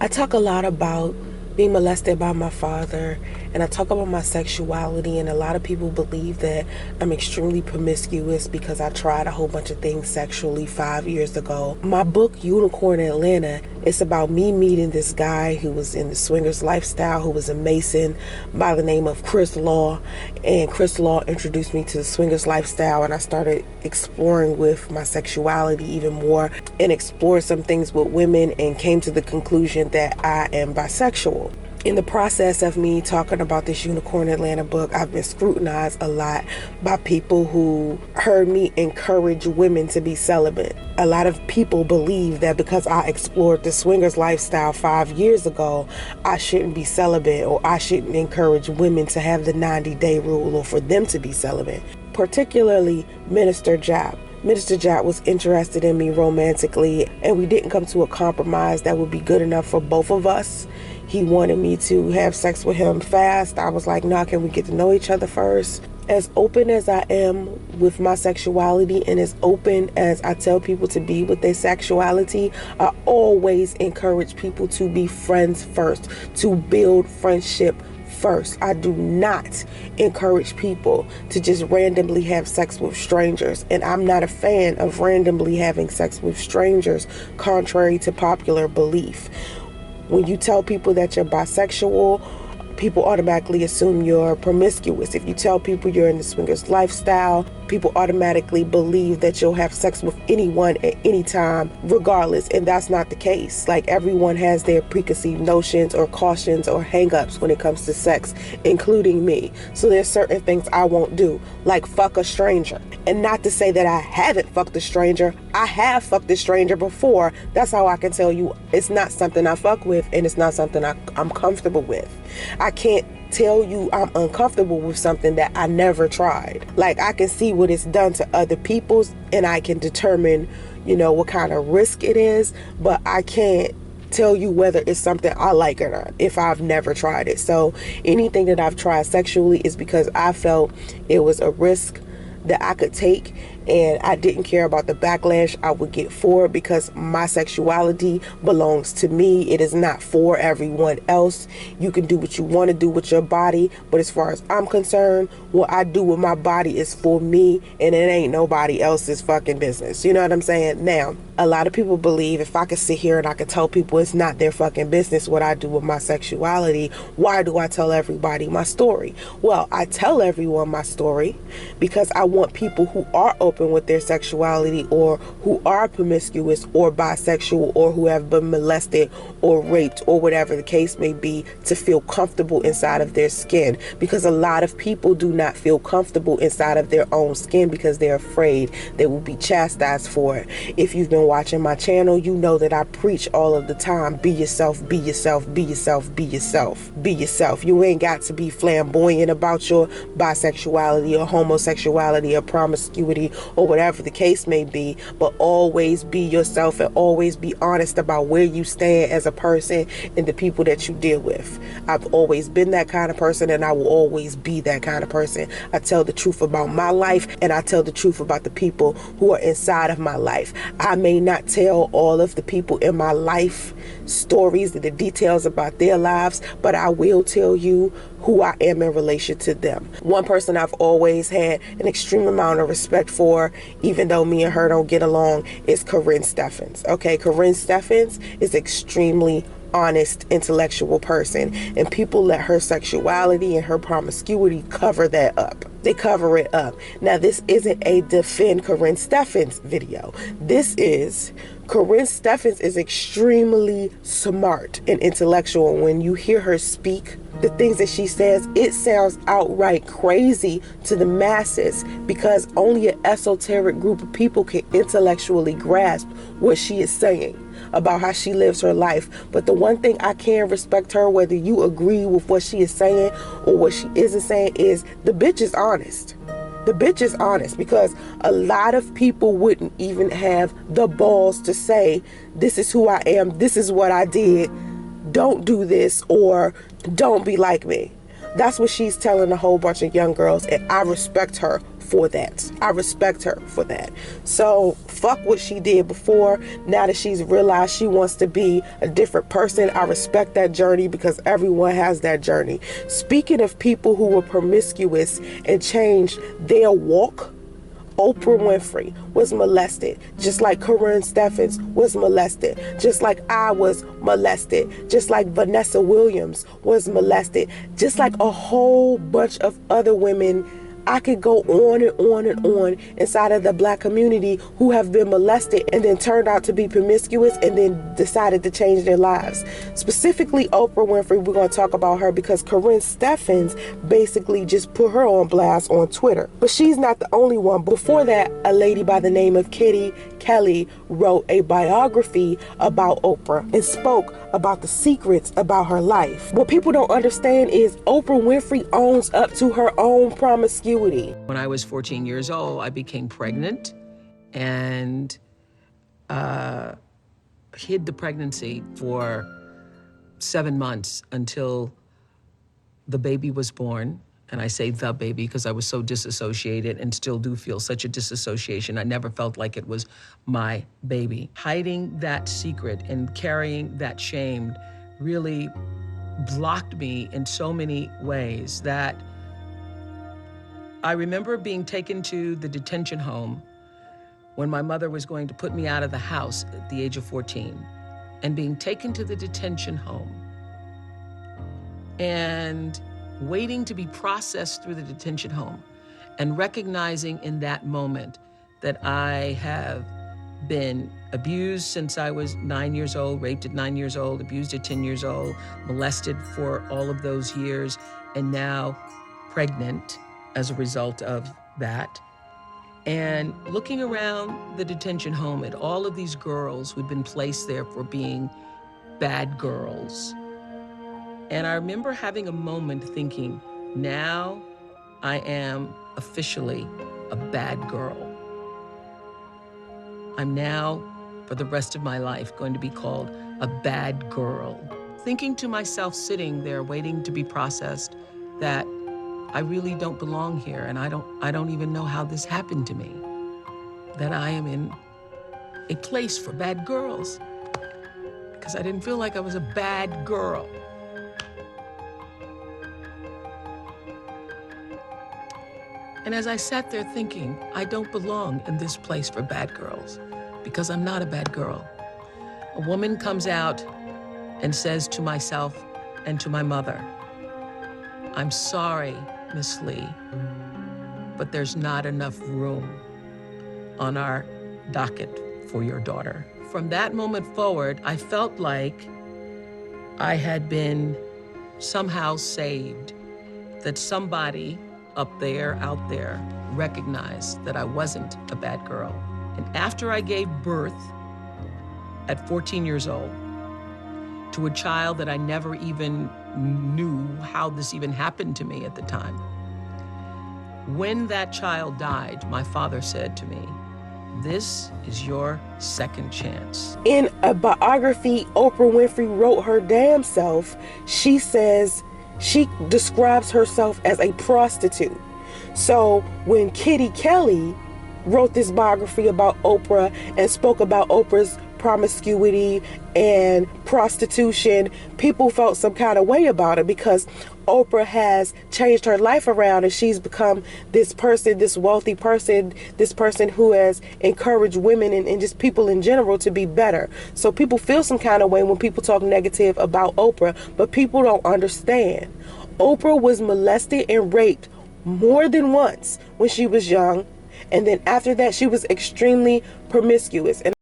I talk a lot about being molested by my father, and I talk about my sexuality, and a lot of people believe that I'm extremely promiscuous because I tried a whole bunch of things sexually 5 years ago. My book, Unicorn Atlanta, it's about me meeting this guy who was in the swingers lifestyle, who was a Mason by the name of Chris Law, and Chris Law introduced me to the swingers lifestyle, and I started exploring with my sexuality even more and explored some things with women and came to the conclusion that I am bisexual. In the process of me talking about this Unicorn Atlanta book, I've been scrutinized a lot by people who heard me encourage women to be celibate. A lot of people believe that because I explored the swingers lifestyle 5 years ago, I shouldn't be celibate, or I shouldn't encourage women to have the 90-day rule or for them to be celibate. Particularly Minister Jap. Minister Jap was interested in me romantically, and we didn't come to a compromise that would be good enough for both of us. He wanted me to have sex with him fast. I was like, nah, can we get to know each other first? As open as I am with my sexuality and as open as I tell people to be with their sexuality, I always encourage people to be friends first, to build friendship first. I do not encourage people to just randomly have sex with strangers, and I'm not a fan of randomly having sex with strangers, contrary to popular belief. When you tell people that you're bisexual, people automatically assume you're promiscuous. If you tell people you're in the swingers lifestyle, people automatically believe that you'll have sex with anyone at any time, regardless, and that's not the case. Like, everyone has their preconceived notions or cautions or hang-ups when it comes to sex, including me. So there's certain things I won't do, like fuck a stranger. And not to say that I haven't fucked a stranger. I have fucked a stranger before. That's how I can tell you it's not something I fuck with, and it's not something I'm comfortable with. I can't tell you I'm uncomfortable with something that I never tried. Like, I can see what it's done to other people, and I can determine, what kind of risk it is, but I can't tell you whether it's something I like or not if I've never tried it. So anything that I've tried sexually is because I felt it was a risk that I could take, and I didn't care about the backlash I would get for it, because my sexuality belongs to me. It is not for everyone else. You can do what you want to do with your body, but as far as I'm concerned, what I do with my body is for me, and it ain't nobody else's fucking business. You know what I'm saying? Now, a lot of people believe if I could sit here and I could tell people it's not their fucking business what I do with my sexuality, why do I tell everybody my story? Well, I tell everyone my story because I want people who are open with their sexuality, or who are promiscuous or bisexual, or who have been molested or raped or whatever the case may be, to feel comfortable inside of their skin, because a lot of people do not feel comfortable inside of their own skin because they're afraid they will be chastised for it. If you've been watching my channel, you know that I preach all of the time, be yourself, be yourself, be yourself, be yourself, be yourself. You ain't got to be flamboyant about your bisexuality or homosexuality or promiscuity or whatever the case may be, but always be yourself and always be honest about where you stand as a person and the people that you deal with. I've always been that kind of person, and I will always be that kind of person. I tell the truth about my life, and I tell the truth about the people who are inside of my life. I may not tell all of the people in my life stories and the details about their lives, but I will tell you who I am in relation to them. One person I've always had an extreme amount of respect for, even though me and her don't get along, is Karrine Steffans. Okay, Karrine Steffans is extremely honest, intellectual person, and people let her sexuality and her promiscuity cover that up. They cover it up. Now, this isn't a defend Karrine Steffans video. This is Karrine Steffans is extremely smart and intellectual. When you hear her speak, the things that she says, it sounds outright crazy to the masses, because only an esoteric group of people can intellectually grasp what she is saying about how she lives her life. But the one thing I can respect her, whether you agree with what she is saying or what she isn't saying, is the bitch is honest. The bitch is honest, because a lot of people wouldn't even have the balls to say, this is who I am, this is what I did, don't do this, or don't be like me. That's what she's telling a whole bunch of young girls, and I respect her for that. I respect her for that. So fuck what she did before. Now that she's realized she wants to be a different person, I respect that journey, because everyone has that journey. Speaking of people who were promiscuous and changed their walk, Oprah Winfrey was molested, just like Karrine Steffans was molested, just like I was molested, just like Vanessa Williams was molested, just like a whole bunch of other women. I could go on and on and on inside of the black community who have been molested and then turned out to be promiscuous and then decided to change their lives. Specifically, Oprah Winfrey, we're going to talk about her because Karrine Steffans basically just put her on blast on Twitter. But she's not the only one. Before that, a lady by the name of Kitty Kelly wrote a biography about Oprah and spoke about the secrets about her life. What people don't understand is Oprah Winfrey owns up to her own promiscuity. When I was 14 years old, I became pregnant and hid the pregnancy for 7 months until the baby was born. And I say the baby because I was so disassociated and still do feel such a disassociation. I never felt like it was my baby. Hiding that secret and carrying that shame really blocked me in so many ways that I remember being taken to the detention home when my mother was going to put me out of the house at the age of 14, and being taken to the detention home and waiting to be processed through the detention home and recognizing in that moment that I have been abused since I was 9 years old, raped at 9 years old, abused at 10 years old, molested for all of those years, and now pregnant as a result of that. And looking around the detention home at all of these girls who'd been placed there for being bad girls. And I remember having a moment thinking, now I am officially a bad girl. I'm now, for the rest of my life, going to be called a bad girl. Thinking to myself, sitting there waiting to be processed, that I really don't belong here, and I don't even know how this happened to me. That I am in a place for bad girls, because I didn't feel like I was a bad girl. And as I sat there thinking, I don't belong in this place for bad girls, because I'm not a bad girl. A woman comes out and says to myself and to my mother, I'm sorry, Miss Lee, but there's not enough room on our docket for your daughter. From that moment forward, I felt like I had been somehow saved, that somebody up there, out there, recognized that I wasn't a bad girl. And after I gave birth at 14 years old to a child that I never even knew how this even happened to me at the time, when that child died, my father said to me, this is your second chance. In a biography Oprah Winfrey wrote her damn self, she says she describes herself as a prostitute. So when Kitty Kelly wrote this biography about Oprah and spoke about Oprah's promiscuity and prostitution, people felt some kind of way about it, because Oprah has changed her life around and she's become this person, this wealthy person, this person who has encouraged women and just people in general to be better. So people feel some kind of way when people talk negative about Oprah, but people don't understand. Oprah was molested and raped more than once when she was young, and then after that she was extremely promiscuous. And